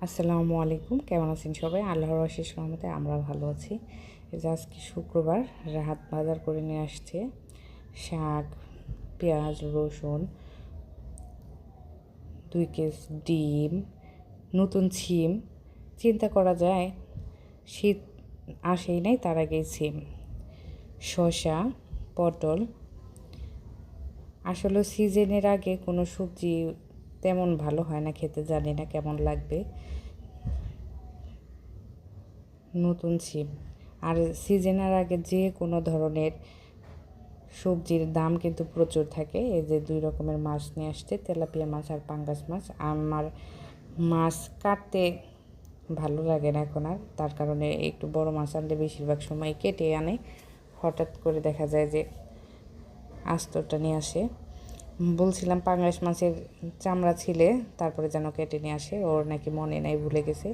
আসসালামু আলাইকুম, কেমন আছেন সবাই? আল্লাহর অশেষ রহমতে আমরা ভালো আছি। এই যে আজকে শুক্রবার, রাহাত বাজার করে নিয়ে আসছে শাক, পেঁয়াজ, রসুন, 2 কেজি ডিম, নতুন সিম। চিন্তা করা যায় শীত আসেই নাই তার আগেই সিম, শসা, পটল। আসলে সিজনের আগে কোনো সবজি তেমন ভালো হয় না খেতে, জানি না কেমন লাগবে। নতুন সিম আর সিজনের আগে যে কোনো ধরনের সবজির দাম কিন্তু প্রচুর থাকে। এই যে 2 রকমের মাছ নিয়ে আসছে, তেলাপিয়া মাছ আর পাঙ্গাস মাছ। আমার মাছ কাটতে ভালো লাগে না এখন আর, তার কারণে একটু বড় মাছ আনলে বেশিরভাগ সময় কেটে আনে। হঠাৎ করে দেখা যায় যে আস্তরটা নিয়ে আসে। বলছিলাম পাঙ্গাস মাছের চামড়া ছিলে তারপরে যেন কেটে নিয়ে আসে, ওর নাকি মনে নাই, ভুলে গেছে।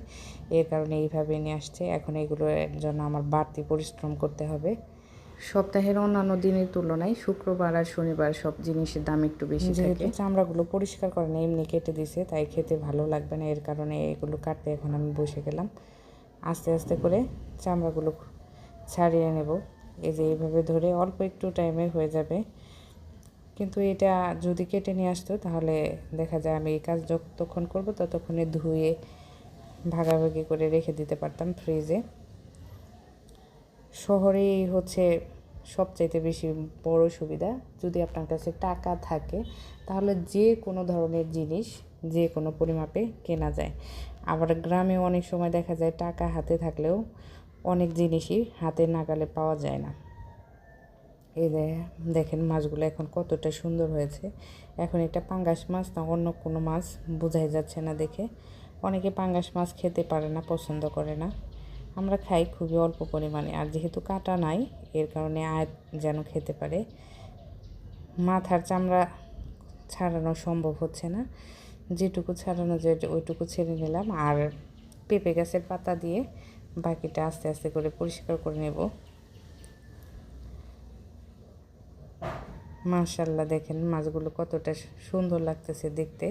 এর কারণে এইভাবে নিয়ে আসছে। এখন এগুলোর জন্য আমার বাড়তি পরিশ্রম করতে হবে। সপ্তাহের অন্যান্য দিনের তুলনায় শুক্রবার আর শনিবার সব জিনিসের দাম একটু বেশি থাকে। যেহেতু চামড়াগুলো পরিষ্কার করে না, এমনি কেটে দিছে, তাই খেতে ভালো লাগবে না। এর কারণে এগুলো কাটতে এখন আমি বসে গেলাম। আস্তে আস্তে করে চামড়াগুলো ছাড়িয়ে নেব। এই যে এইভাবে ধরে অল্প একটু টাইমে হয়ে যাবে। কিন্তু এটা যদি কেটে নিয়ে আসতো তাহলে দেখা যায় আমি এই কাজ যতক্ষণ করবো ততক্ষণে ধুয়ে ভাগাভাগি করে রেখে দিতে পারতাম ফ্রিজে। শহরেই হচ্ছে সবচাইতে বেশি বড় সুবিধা, যদি আপনার কাছে টাকা থাকে তাহলে যে কোনো ধরনের জিনিস যে কোনো পরিমাপে কেনা যায়। আবার গ্রামে অনেক সময় দেখা যায় টাকা হাতে থাকলেও অনেক জিনিসই হাতে নাগালে পাওয়া যায় না। এই যে দেখেন মাছগুলো এখন কতটা সুন্দর হয়েছে। এখন এটা পাঙ্গাস মাছ না অন্য কোনো মাছ বোঝাই যাচ্ছে না দেখে। অনেকে পাঙ্গাস মাছ খেতে পারে না, পছন্দ করে না। আমরা খাই খুবই অল্প পরিমাণে, আর যেহেতু কাটা নাই এর কারণে আয় যেন খেতে পারে। মাথার চামড়া ছাড়ানো সম্ভব হচ্ছে না, যেটুকু ছাড়ানো যায় ওইটুকু ছেড়ে নিলাম। আর পেঁপে গাছের পাতা দিয়ে বাকিটা আস্তে আস্তে করে পরিষ্কার করে নেব। মাশাআল্লাহ, দেখেন মাছগুলো কতটা সুন্দর লাগতেছে দেখতে।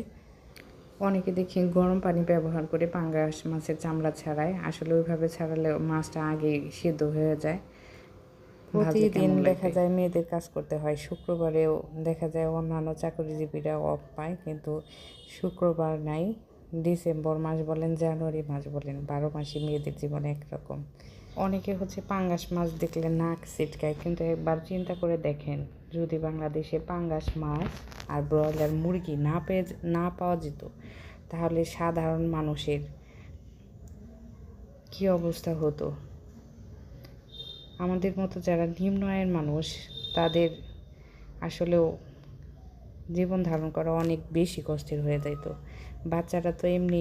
অনেকে দেখি গরম পানি ব্যবহার করে পাঙ্গাস মাছের চামড়া ছাড়ায়, আসলে ওইভাবে ছাড়ালে মাছটা আগেই সিদ্ধ হয়ে যায়। প্রতিদিন দেখা যায় মেয়েদের কাজ করতে হয়, শুক্রবারেও দেখা যায় অন্যান্য চাকরিজীবীরা অফ পায়, কিন্তু শুক্রবার নাই। ডিসেম্বর মাস বলেন, জানুয়ারি মাস বলেন, 12 মাসই মেয়েদের জীবনে একরকম। অনেকে হচ্ছে পাঙ্গাস মাছ দেখলে নাক ছিটকায়, কিন্তু একবার চিন্তা করে দেখেন যদি বাংলাদেশে পাঙ্গাস মাছ আর ব্রয়লার মুরগি না পাওয়া যেত তাহলে সাধারণ মানুষের কী অবস্থা হতো। আমাদের মতো যারা নিম্ন আয়ের মানুষ তাদের আসলেও জীবন ধারণ করা অনেক বেশি কষ্টের হয়ে যেত। বাচ্চারা তো এমনি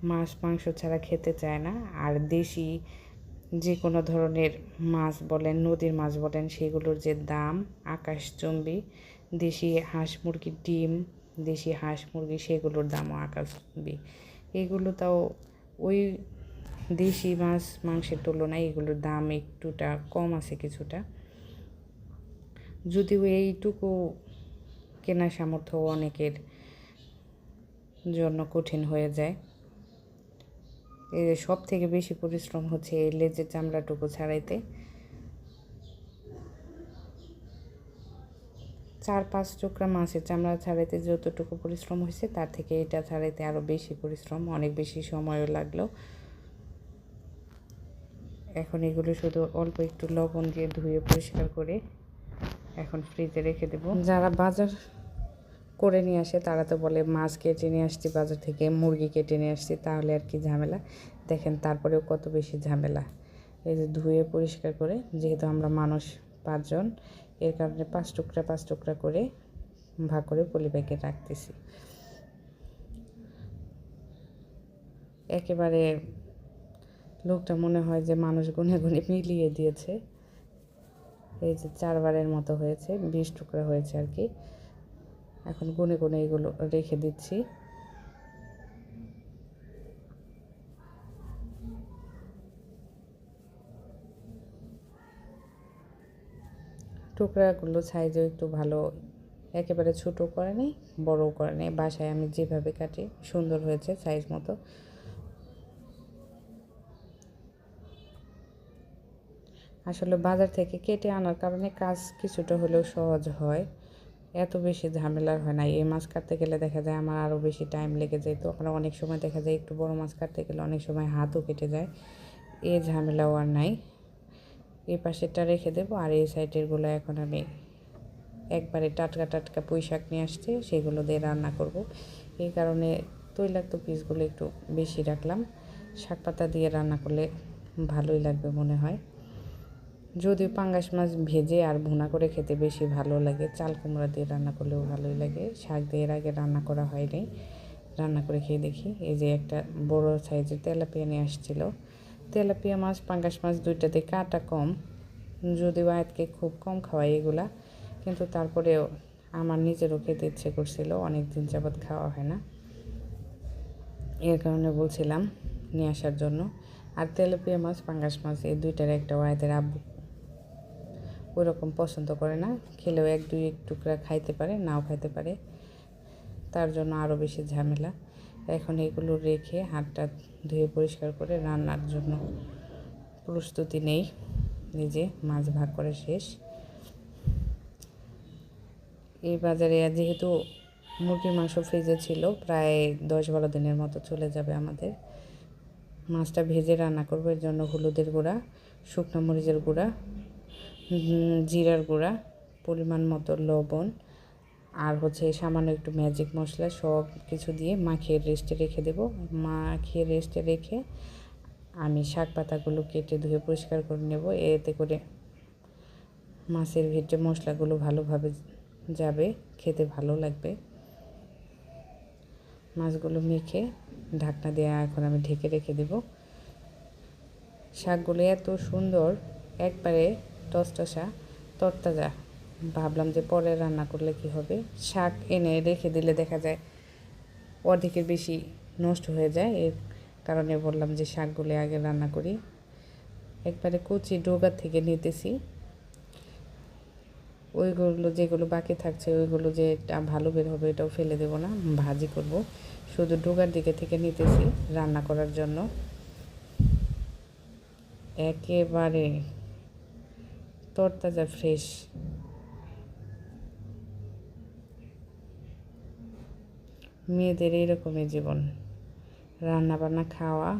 মাছ মাংস ছাড়া খেতে চায় না। আর দেশি যে কোনো ধরনের মাছ বলেন, নদীর মাছ বলেন, সেগুলোর যে দাম আকাশচুম্বী। দেশি হাঁস মুরগির ডিম, দেশি হাঁস মুরগি, সেগুলোর দামও আকাশচুম্বী। এগুলো তাও ওই দেশি মাছ মাংসের তুলনায় এগুলোর দাম একটুটা কম আছে কিছুটা, যদিও এইটুকু কেনার সামর্থ্য অনেকের জন্য কঠিন হয়ে যায়। এই সব থেকে বেশি পরিশ্রম হচ্ছে এই লেজের চামড়াটুকু ছাড়াইতে। 4-5 টুকরা মাছের চামড়া ছাড়াইতে যতটুকু পরিশ্রম হয়েছে তার থেকে এটা ছাড়াইতে আরও বেশি পরিশ্রম, অনেক বেশি সময়ও লাগলো। এখন এগুলো শুধু অল্প একটু লবণ দিয়ে ধুয়ে পরিষ্কার করে এখন ফ্রিজে রেখে দেব। যারা বাজার করে নিয়ে আসে তারা তো বলে মাছ কেটে নিয়ে আসছি বাজার থেকে, মুরগি কেটে নিয়ে আসছি, তাহলে আর কি ঝামেলা। দেখেন তারপরেও কত বেশি ঝামেলা। এই যে ধুয়ে পরিষ্কার করে, যেহেতু আমরা মানুষ 5 জন, এর কারণে 5 টুকরা করে ভাগ করে পলি ব্যাগে রাখতেছি। একেবারে লোকটা মনে হয় যে মানুষ গুনে গুনে মিলিয়ে দিয়েছে। এই যে 4 বারের মতো হয়েছে, 20 টুকরা হয়েছে আর কি। এখন গুনে গুনে এগুলো রেখে দিচ্ছি। টুকরাগুলো সাইজও একটু ভালো, একেবারে ছোটো করে নেই, বড়ও করে নেই। বাসায় আমি যেভাবে কাটি সুন্দর হয়েছে সাইজ মতো। আসলে বাজার থেকে কেটে আনার কারণে কাজ কিছুটা হলেও সহজ হয়, এত বেশি ঝামেলার হয় না। এই মাছ কাটতে গেলে দেখা যায় আমার আরও বেশি টাইম লেগে যায়, তখন অনেক সময় দেখা যায় একটু বড় মাছ কাটতে গেলে অনেক সময় হাতও কেটে যায়। এই ঝামেলাও আর নাই। এই পাশেরটা রেখে দেবো, আর এই সাইডেরগুলো এখন আমি একবারে টাটকা টাটকা পুঁই শাক নিয়ে আসছে, সেগুলো দিয়ে রান্না করব। এই কারণে তৈলাক্ত পিসগুলো একটু বেশি রাখলাম। শাক পাতা দিয়ে রান্না করলে ভালোই লাগবে মনে হয়। যদিও পাঙ্গাস মাছ ভেজে আর ভুনা করে খেতে বেশি ভালো লাগে, চাল কুমড়া দিয়ে রান্না করলেও ভালোই লাগে। শাক দিয়ে এর আগে রান্না করা হয়নি, রান্না করে খেয়ে দেখি। এই যে একটা বড় সাইজের তেলাপিয়া নিয়ে আসছিল। তেলাপিয়া মাছ পাঙ্গাস মাছ দুইটাতে কাটা কম, যদিও আয়াতকে খুব কম খাওয়াই এগুলা, কিন্তু তারপরেও আমার নিজেরও খেতে ইচ্ছে করছিল, অনেক দিন যাবৎ খাওয়া হয় না, এর কারণে বলছিলাম নিয়ে আসার জন্য। আর তেলাপিয়া মাছ পাঙ্গাস মাছ এই দুইটার একটা আয়াতের আব্বু ওই রকম পছন্দ করে না, খেলেও এক দুই টুকরা খাইতে পারে, নাও খাইতে পারে, তার জন্য আরও বেশি ঝামেলা। এখন এগুলো রেখে হাতটা ধুয়ে পরিষ্কার করে রান্নার জন্য প্রস্তুতি নেই। নিজে মাছ ভাগ করে শেষ। এই বাজারে যেহেতু মুরগির মাংস ফ্রিজে ছিল, প্রায় 10-12 দিনের মতো চলে যাবে আমাদের। মাছটা ভেজে রান্না করবো, এর জন্য হলুদের গুঁড়া, শুকনো মরিচের গুঁড়া, জিরার গুঁড়া, পরিমাণ মতো লবণ, আর সামান্য একটু ম্যাজিক মশলা সব কিছু দিয়ে মাখিয়ে রেস্টে রেখে দেবো। মাখিয়ে রেস্টে রেখে আমি শাক পাতাগুলো কেটে ধুয়ে পরিষ্কার করে নেব, এতে করে মাছের ভিতরে মশলাগুলো ভালোভাবে যাবে, খেতে ভালো লাগবে। মাছগুলো মেখে ঢাকনা দিয়ে এখন আমি ঢেকে রেখে দেব। শাকগুলো এত সুন্দর, একবারে টসটসা তরতাজা। ভাবলাম যে পরে রান্না করলে কি হবে, শাক এনে রেখে দিলে দেখা যায় অর্ধেকের বেশি নষ্ট হয়ে যায়, এর কারণে বললাম যে শাকগুলো আগে রান্না করি। একবারে কচি ডোগা থেকে নিতেছি, ওইগুলো যেগুলো বাকি থাকছে ওইগুলো যে ভালো বের হবে এটাও ফেলে দেবো না, ভাজি করব। শুধু ডোগার দিকে থেকে নিতেছি রান্না করার জন্য। একেবারে তরতাজা ফ্রেশ। মেয়েদের এইরকমই জীবন, রান্না বান্না, খাওয়া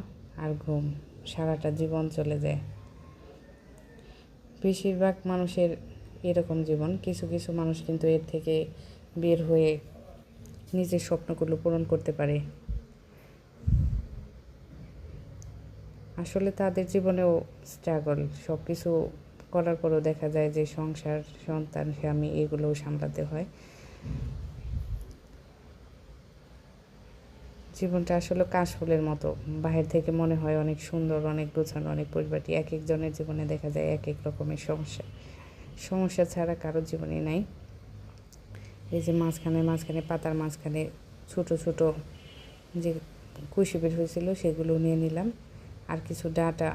আর ঘুম, সারাটা জীবন চলে যায়। বেশিরভাগ মানুষের এরকম জীবন। কিছু কিছু মানুষ কিন্তু এর থেকে বের হয়ে নিজের স্বপ্নগুলো পূরণ করতে পারে। আসলে তাদের জীবনেও স্ট্রাগল, সব কিছু করার পরেও দেখা যায় যে সংসার, সন্তান, স্বামী এগুলোও সামলাতে হয়। জীবনটা আসলে কাশফুলের মতো, বাহির থেকে মনে হয় অনেক সুন্দর, অনেক গোছানো, অনেক পরিপাটি। এক একজনের জীবনে দেখা যায় এক এক রকমের সমস্যা। সমস্যা ছাড়া কারো জীবনে নাই। এই যে মাঝখানে পাতার মাঝখানে ছোট ছোট যে কুশি বের হয়েছিল সেগুলো নিয়ে নিলাম, আর কিছু ডাঁটা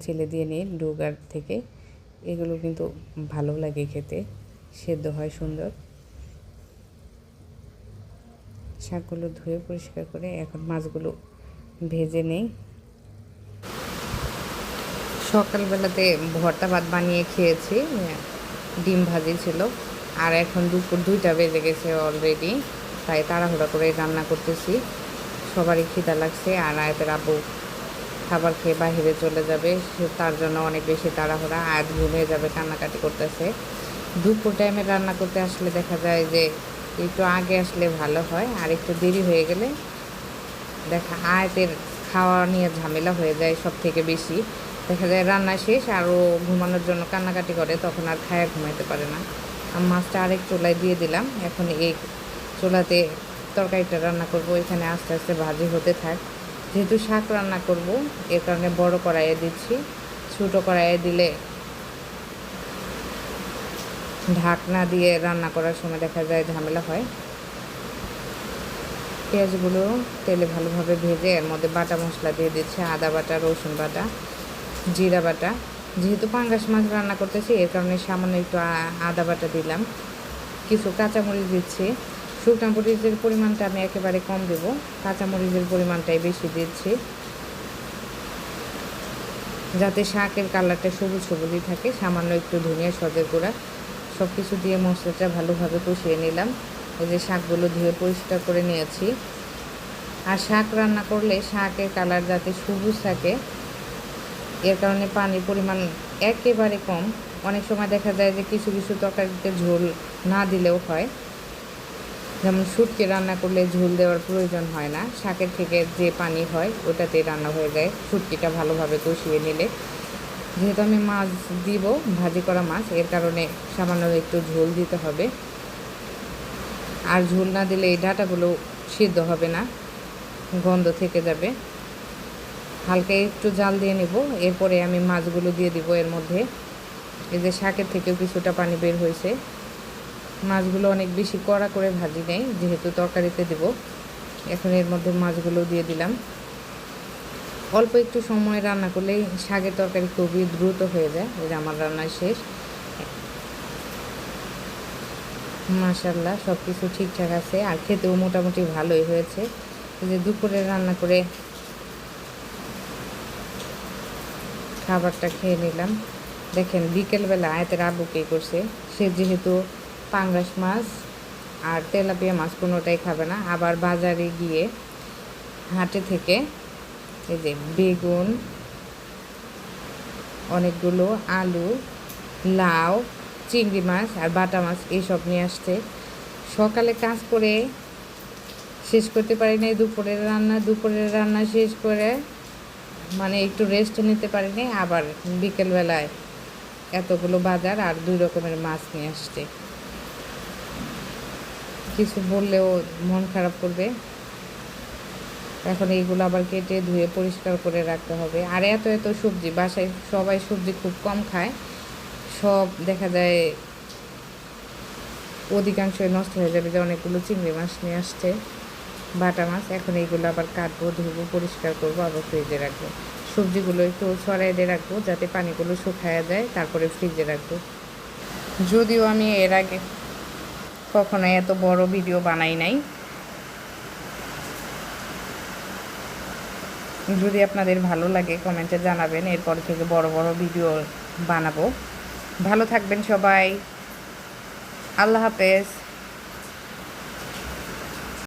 ছেলে দিয়ে নিই ডুগার থেকে। এগুলো কিন্তু ভালো লাগে খেতে, সেদ্ধ হয় সুন্দর। শাকগুলো ধুয়ে পরিষ্কার করে এখন মাছগুলো ভেজে নেই। সকালবেলাতে ভর্তা ভাত বানিয়ে খেয়েছি, ডিম ভাজি ছিল, আর এখন দুপুর 2টা বেজে গেছে অলরেডি, তাই তাড়াহুড়া করে রান্না করতেছি। সবারই খিদা লাগছে, আর আয়াতের আব্বু খাবার খেয়ে বাহিরে চলে যাবে, তার জন্য অনেক বেশি তাড়াহুড়া। আয়াত ঘুমিয়ে যাবে, কান্নাকাটি করতেছে। দুপুর টাইমে রান্না করতে আসলে দেখা যায় যে একটু আগে আসলে ভালো হয়, আর একটু দেরি হয়ে গেলে আয়াতের খাওয়া নিয়ে ঝামেলা হয়ে যায় সব থেকে বেশি। দেখা যায় রান্না শেষ আরও ঘুমানোর জন্য কান্নাকাটি করে, তখন আর খায়া ঘুমাইতে পারে না। আমি মাছটা আরেক চুলায় দিয়ে দিলাম, এখন এই চুলাতে তরকারিটা রান্না করব। এখানে আস্তে আস্তে ভাজি হতে থাক। যেহেতু শাক রান্না করব এর কারণে বড় কড়াইয়ে দিচ্ছি, ছোটো কড়াইয়ে দিলে ঢাকনা দিয়ে রান্না করার সময় দেখা যায় ঝামেলা হয়। পেঁয়াজগুলো তেলে ভালোভাবে ভেজে এর মধ্যে বাটা মশলা দিয়ে দিচ্ছে, আদা বাটা, রসুন বাটা, জিরা বাটা। যেহেতু পাঙ্গাস মাছ রান্না করতেছি এর কারণে সামান্য একটু আদা বাটা দিলাম, কিছু কাঁচামরিচ দিচ্ছি। শুকনো মরিচের পরিমাণটা আমি একেবারে কম দেবো, কাঁচামরিচের পরিমাণটাই বেশি দিচ্ছি। যাতে শাকের কালারটা সবুজ সবুজই থাকে। সামান্য একটু ধনিয়া, সজের গুঁড়া সব কিছু দিয়ে মশলাটা ভালোভাবে কষিয়ে নিলাম। এই যে শাকগুলো ধুয়ে পরিষ্কার করে নিয়েছি। আর শাক রান্না করলে শাকের কালার যাতে সবুজ থাকে, এর কারণে পানির পরিমাণ একেবারে কম। অনেক সময় দেখা যায় যে কিছু কিছু তরকারিতে ঝোল না দিলেও হয়, যেমন শুটকি রান্না করলে ঝোল দেওয়ার প্রয়োজন হয় না, শাকের থেকে যে পানি হয় ওটাতেই রান্না হয়ে যায় শুটকিটা ভালোভাবে কষিয়ে নিলে। যেহেতু আমি মাছ দিব, ভাজি করা মাছ, এর কারণে সামান্য একটু ঝোল দিতে হবে। আর ঝোল না দিলে এই ডাঁটাগুলো সিদ্ধ হবে না, গন্ধ থেকে যাবে। হালকা একটু জাল দিয়ে নেব, এরপরে আমি মাছগুলো দিয়ে দিব এর মধ্যে। এই যে শাকের থেকেও কিছুটা পানি বের হয়েছে। মাছগুলো অনেক বেশি কড়া করে ভাজি নেই, যেহেতু তরকারিতে দেব। এখন এর মধ্যে মাছগুলো দিয়ে দিলাম। অল্প একটু সময় রান্না করলেই শাকের তরকারি খুবই দ্রুত হয়ে যায়। এই যে আমার রান্না শেষ, মাশাআল্লাহ সব কিছু ঠিকঠাক আছে, আর খেতেও মোটামুটি ভালোই হয়েছে। এই যে দুপুরে রান্না করে খাবারটা খেয়ে নিলাম। দেখেন বিকেলবেলা আয়াতের আব্বু কী করছে, সে যেহেতু পাঙ্গাস মাছ আর তেলাপিয়া মাছ কোনোটাই খাবে না, আবার বাজারে গিয়ে হাটে থেকে এই যে বেগুন, অনেকগুলো আলু, লাউ, চিংড়ি মাছ আর বাটা মাছ এইসব নিয়ে আসছে। সকালে কাজ করে শেষ করতে পারি নাই দুপুরের রান্না শেষ করে মানে একটু রেস্ট নিতে পারি নাই, আবার বিকেলবেলায় এতগুলো বাজার আর 2 রকমের মাছ নিয়ে আসছে। কিছু বললেও মন খারাপ করবে। এখন এইগুলো আবার কেটে ধুয়ে পরিষ্কার করে রাখতে হবে। আর এত এত সবজি, বাসায় সবাই সবজি খুব কম খায়, সব দেখা যায় অধিকাংশই নষ্ট হয়ে যাবে। যে অনেকগুলো চিংড়ি মাছ নিয়ে আসছে, বাটা মাছ। এখন এইগুলো আবার কাটবো, ধুবো, পরিষ্কার করবো, আবার ফ্রিজে রাখবো। সবজিগুলো একটু ছড়াই দিয়ে রাখবো যাতে পানিগুলো শুকায়া যায়, তারপরে ফ্রিজে রাখবো। যদিও আমি এর আগে কখনো এত বড় ভিডিও বানাই নাই। যদি আপনাদের ভালো লাগে কমেন্টে জানাবেন, এরপর থেকে বড় বড় ভিডিও বানাবো। ভালো থাকবেন সবাই, আল্লাহ হাফেজ।